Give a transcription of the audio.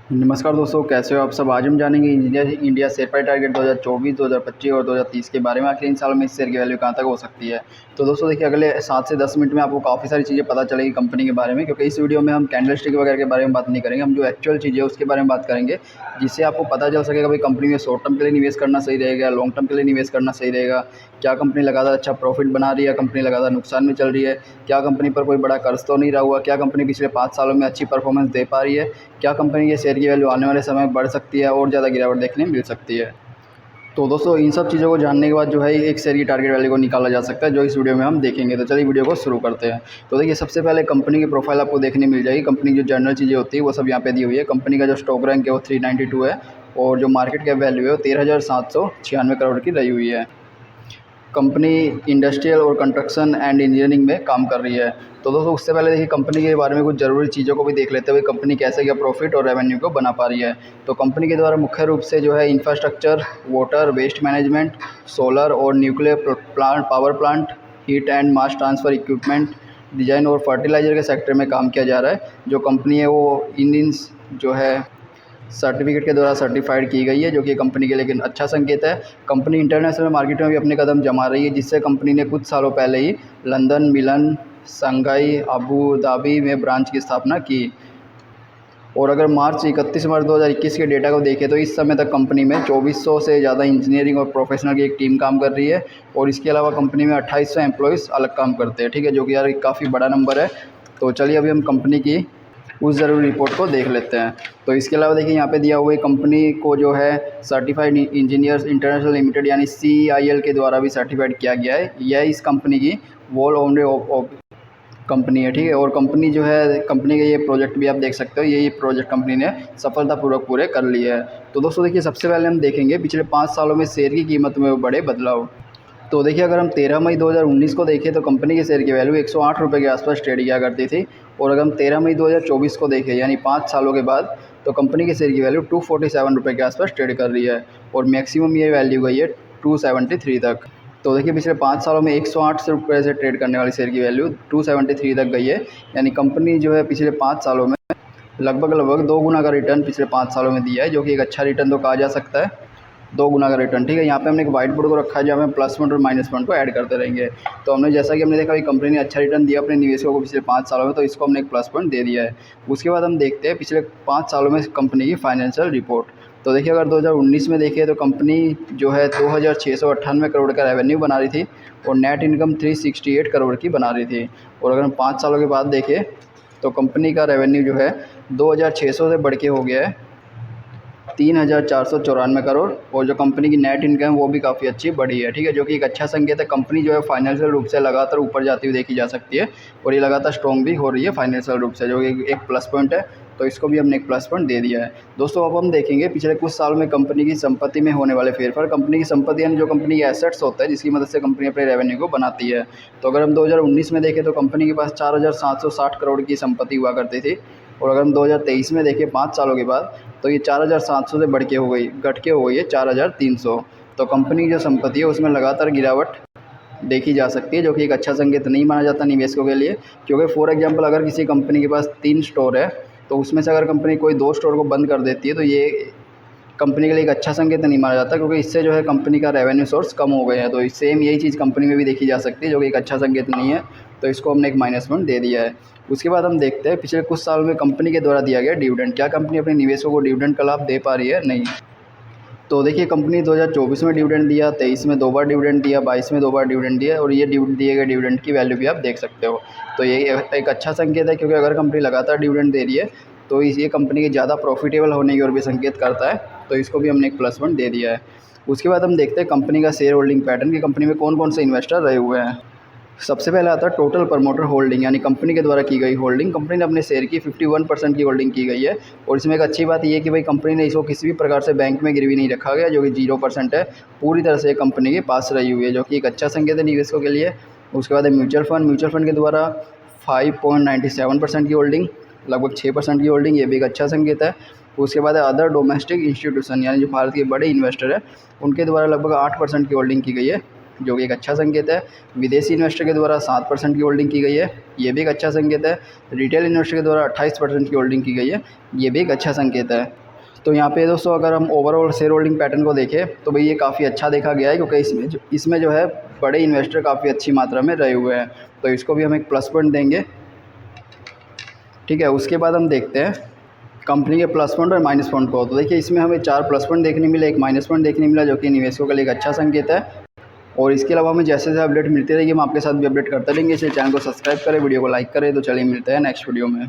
नमस्कार दोस्तों, कैसे हो आप सब। आज हम जानेंगे इंडिया शेयर प्राइस टारगेट 2024, 2025 और 2030 के बारे में। आखिर इन सालों में इस शेयर की वैल्यू कहाँ तक हो सकती है। तो दोस्तों देखिए, अगले 7 से 10 मिनट में आपको काफ़ी सारी चीज़ें पता चलेगी कंपनी के बारे में, क्योंकि इस वीडियो में हम कैंडलस्टिक वगैरह के बारे में बात नहीं करेंगे। हम जो एक्चुअल चीज़ है उसके बारे में बात करेंगे, जिससे आपको पता चल सकेगा भाई कंपनी में शॉर्ट टर्म के लिए निवेश करना सही रहेगा, लॉन्ग टर्म के लिए निवेश करना सही रहेगा। क्या कंपनी लगातार अच्छा प्रॉफिट बना रही है, कंपनी लगातार नुकसान में चल रही है, क्या कंपनी पर कोई बड़ा कर्ज तो नहीं रहा हुआ, क्या कंपनी पिछले 5 सालों में अच्छी परफॉर्मेंस दे पा रही है, क्या कंपनी के शेयर की वैल्यू आने वाले समय में बढ़ सकती है और ज़्यादा गिरावट देखने मिल सकती है। तो दोस्तों इन सब चीज़ों को जानने के बाद जो है एक शेयर की टारगेट वैल्यू को निकाला जा सकता है, जो इस वीडियो में हम देखेंगे। तो चलिए वीडियो को शुरू करते हैं। तो देखिए, सबसे पहले कंपनी की प्रोफाइल आपको देखने मिल जाएगी। कंपनी की जो जनरल चीज़ें होती है वो सब यहाँ पे दी हुई है। कंपनी का जो स्टॉक रैंक है वो 392 है और जो मार्केट कैप वैल्यू है वो 13,796 करोड़ की रही हुई है। कंपनी इंडस्ट्रियल और कंस्ट्रक्शन एंड इंजीनियरिंग में काम कर रही है। तो दोस्तों उससे पहले देखिए कंपनी के बारे में कुछ ज़रूरी चीज़ों को भी देख लेते हुए कंपनी कैसे क्या प्रॉफिट और रेवेन्यू को बना पा रही है। तो कंपनी के द्वारा मुख्य रूप से जो है infrastructure, water, waste management, solar और nuclear plant, power plant, heat and mass transfer equipment, design और फर्टिलाइज़र के सेक्टर में काम किया जा रहा है। जो कंपनी है वो इंडियंस जो है सर्टिफिकेट के द्वारा सर्टिफाइड की गई है, जो कि कंपनी के लिए एक अच्छा संकेत है। कंपनी इंटरनेशनल मार्केट में भी अपने कदम जमा रही है, जिससे कंपनी ने कुछ सालों पहले ही लंदन, मिलन, शंघाई, अबू धाबी में ब्रांच की स्थापना की। और अगर 31 मार्च 2021 के डेटा को देखें तो इस समय तक कंपनी में 2400 से ज़्यादा इंजीनियरिंग और प्रोफेशनल की एक टीम काम कर रही है। और इसके अलावा कंपनी में 2800 एम्प्लॉयज़ अलग काम करते हैं, ठीक है, जो कि यार काफ़ी बड़ा नंबर है। तो चलिए अभी हम कंपनी की उस ज़रूरी रिपोर्ट को देख लेते हैं। तो इसके अलावा देखिए यहाँ पे दिया हुआ है कंपनी को जो है सर्टिफाइड इंजीनियर्स इंटरनेशनल लिमिटेड यानी CIL के द्वारा भी सर्टिफाइड किया गया है। यह इस कंपनी की वॉल ओन्ड कंपनी है, ठीक है। और कंपनी जो है, कंपनी के ये प्रोजेक्ट भी आप देख सकते हो, ये प्रोजेक्ट कंपनी ने सफलतापूर्वक पूरे कर लिए हैं। तो दोस्तों देखिए, सबसे पहले हम देखेंगे पिछले 5 सालों में शेयर की कीमत में बड़े बदलाव। तो देखिए, अगर हम 13 मई 2019 को देखें तो कंपनी के शेयर की वैल्यू 108 रुपये के आसपास ट्रेड किया करती थी। और अगर हम 13 मई 2024 को देखें यानी 5 सालों के बाद, तो कंपनी के शेयर की वैल्यू 247 रुपये के आसपास ट्रेड कर रही है। और मैक्सिमम ये वैल्यू गई है 273 तक। तो देखिए, पिछले 5 सालों में 108 रुपये से ट्रेड करने वाली शेयर की वैल्यू 273 तक गई है। यानी कंपनी जो है पिछले 5 सालों में लगभग 2 गुना का रिटर्न पिछले 5 सालों में दिया है, जो कि एक अच्छा रिटर्न तो कहा जा सकता है। 2 गुना का रिटर्न, ठीक है। यहाँ पे हमने एक व्हाइट बोर्ड को रखा है जहाँ में प्लस पॉइंट और माइनस पॉइंट को ऐड करते रहेंगे। तो हमने जैसा कि हमने देखा कि कंपनी ने अच्छा रिटर्न दिया अपने निवेशकों को पिछले 5 सालों में, तो इसको हमने एक प्लस पॉइंट दे दिया है। उसके बाद हम देखते हैं पिछले 5 सालों में कंपनी की फाइनेंशियल रिपोर्ट। तो देखिए, अगर 2019 में देखें तो कंपनी जो है 2698 करोड़ का रेवेन्यू बना रही थी और नेट इनकम 368 करोड़ की बना रही थी। और अगर हम 5 सालों के बाद देखें तो कंपनी का रेवेन्यू जो है 2600 से बढ़ के हो गया है 3494 करोड़। और जो कंपनी की नेट इनकम वो भी काफ़ी अच्छी बढ़ी है, ठीक है, जो कि एक अच्छा संकेत है। कंपनी जो है फाइनेंशियल रूप से लगातार ऊपर जाती हुई देखी जा सकती है और ये लगातार स्ट्रॉन्ग भी हो रही है फाइनेंशियल रूप से, जो कि एक प्लस पॉइंट है। तो इसको भी हमने एक प्लस पॉइंट दे दिया है। दोस्तों अब हम देखेंगे पिछले कुछ साल में कंपनी की संपत्ति में होने वाले फेरफार। कंपनी की संपत्ति यानी जो कंपनी के एसेट्स होता है जिसकी मदद से कंपनी अपने रेवेन्यू को बनाती है। तो अगर हम 2019 में देखें तो कंपनी के पास 4760 करोड़ की संपत्ति हुआ करती थी। और अगर हम 2023 में देखें 5 सालों के बाद, तो ये 4700 से बढ़ के हो गई, घट के हो गई है 4300। तो कंपनी की जो संपत्ति है उसमें लगातार गिरावट देखी जा सकती है, जो कि एक अच्छा संकेत नहीं माना जाता निवेशकों के लिए। क्योंकि फॉर एग्जांपल अगर किसी कंपनी के पास 3 स्टोर है तो उसमें से अगर कंपनी कोई 2 स्टोर को बंद कर देती है तो ये कंपनी के लिए एक अच्छा संकेत नहीं माना जाता, क्योंकि इससे जो है कंपनी का रेवेन्यू सोर्स कम हो गए हैं। तो सेम यही चीज़ कंपनी में भी देखी जा सकती है, जो कि एक अच्छा संकेत नहीं है। तो इसको हमने एक माइनस पॉइंट दे दिया है। उसके बाद हम देखते हैं पिछले कुछ साल में कंपनी के द्वारा दिया गया डिविडेंड। क्या कंपनी अपने निवेशकों को डिविडेंड का लाभ दे पा रही है? नहीं। तो देखिए, कंपनी 2024 में डिविडेंड दिया, 23 में 2 बार डिविडेंड दिया, 22 में 2 बार डिविडेंड दिया और ये दिए गए डिविडेंड की वैल्यू भी आप देख सकते हो। तो ये एक अच्छा संकेत है, क्योंकि अगर कंपनी लगातार डिविडेंड दे रही है तो ये कंपनी के ज़्यादा प्रॉफिटेबल होने की ओर भी संकेत करता है। तो इसको भी हमने एक प्लस पॉइंट दे दिया है। उसके बाद हम देखते हैं कंपनी का शेयर होल्डिंग पैटर्न की कंपनी में कौन कौन से इन्वेस्टर रहे हुए हैं। सबसे पहले आता है टोटल प्रमोटर होल्डिंग, यानी कंपनी के द्वारा की गई होल्डिंग। कंपनी ने अपने शेयर की 51% की होल्डिंग की गई है। और इसमें एक अच्छी बात यह है कि भाई कंपनी ने इसको किसी भी प्रकार से बैंक में गिरवी नहीं रखा गया, जो कि 0% है। पूरी तरह से कंपनी के पास रही हुई है, जो कि एक अच्छा संकेत है निवेशकों के लिए। उसके बाद है म्यूचुअल फंड के द्वारा 5.97% की होल्डिंग, लगभग 6% की होल्डिंग, ये भी एक अच्छा संकेत है। उसके बाद है अदर डोमेस्टिक इंस्टीट्यूशन, यानी जो भारत के बड़े इन्वेस्टर है उनके द्वारा लगभग 8% की होल्डिंग की गई है। जो कि एक अच्छा संकेत है। विदेशी इन्वेस्टर के द्वारा 7% की होल्डिंग की गई है, ये भी एक अच्छा संकेत है। रिटेल इन्वेस्टर के द्वारा 28% की होल्डिंग की गई है, ये भी एक अच्छा संकेत है। तो यहाँ पे दोस्तों अगर हम ओवरऑल शेयर होल्डिंग पैटर्न को देखें तो भाई ये काफ़ी अच्छा देखा गया है, क्योंकि इसमें जो है बड़े इन्वेस्टर काफ़ी अच्छी मात्रा में रहे हुए हैं, तो इसको भी हम एक प्लस पॉइंट देंगे। ठीक है, उसके बाद हम देखते हैं कंपनी के प्लस पॉइंट और माइनस पॉइंट को। तो देखिए इसमें हमें 4 प्लस पॉइंट देखने मिले, एक माइनस पॉइंट देखने मिला, जो कि निवेशकों के लिए एक अच्छा संकेत है। और इसके अलावा हमें जैसे जैसे अपडेट मिलती रहेगी हम आपके साथ भी अपडेट करते रहेंगे। इसलिए चैनल को सब्सक्राइब करें, वीडियो को लाइक करें। तो चलिए मिलते हैं नेक्स्ट वीडियो में।